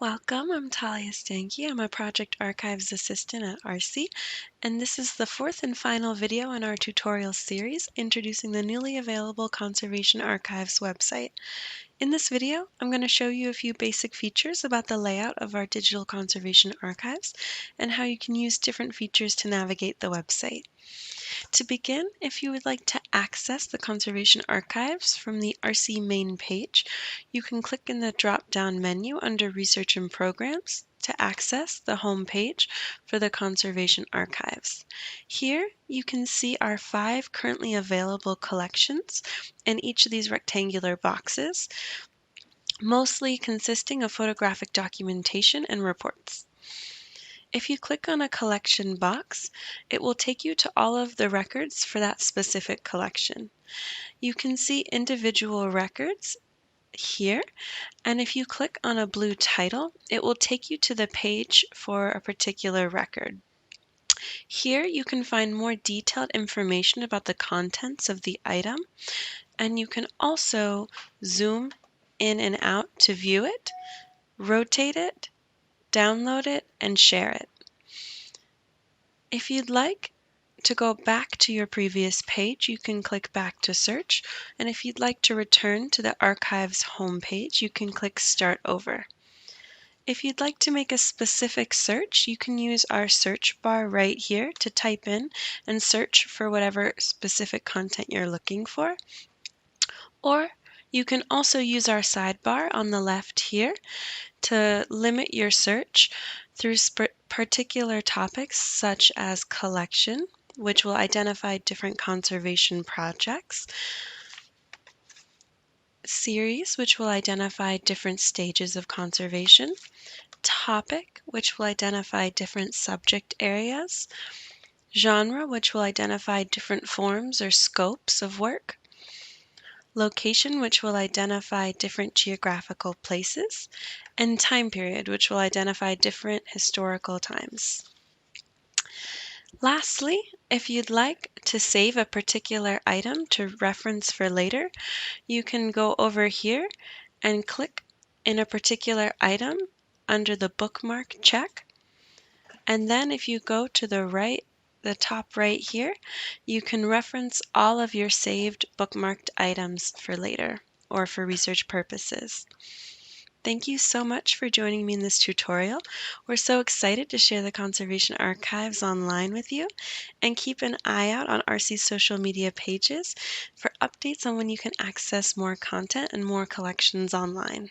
Welcome, I'm Talia Stanky. I'm a Project Archives Assistant at RC, and this is the fourth and final video in our tutorial series introducing the newly available Conservation Archives website. In this video, I'm going to show you a few basic features about the layout of our digital conservation archives and how you can use different features to navigate the website. To begin, if you would like to access the Conservation Archives from the RC main page, you can click in the drop-down menu under Research and Programs to access the home page for the Conservation Archives. Here, you can see our 5 currently available collections in each of these rectangular boxes, mostly consisting of photographic documentation and reports. If you click on a collection box, it will take you to all of the records for that specific collection. You can see individual records here, and if you click on a blue title, it will take you to the page for a particular record. Here you can find more detailed information about the contents of the item, and you can also zoom in and out to view it, rotate it, download it, and share it. If you'd like to go back to your previous page, you can click back to search, and if you'd like to return to the archives homepage, you can click start over. If you'd like to make a specific search, you can use our search bar right here to type in and search for whatever specific content you're looking for. Or you can also use our sidebar on the left here to limit your search through particular topics such as collection, which will identify different conservation projects, series, which will identify different stages of conservation, topic, which will identify different subject areas, genre, which will identify different forms or scopes of work, location, which will identify different geographical places, and time period, which will identify different historical times. Lastly, if you'd like to save a particular item to reference for later, you can go over here and click in a particular item under the bookmark check. And then if you go to the top right here, you can reference all of your saved bookmarked items for later or for research purposes. Thank you so much for joining me in this tutorial. We're so excited to share the Conservation Archives online with you, and keep an eye out on RC's social media pages for updates on when you can access more content and more collections online.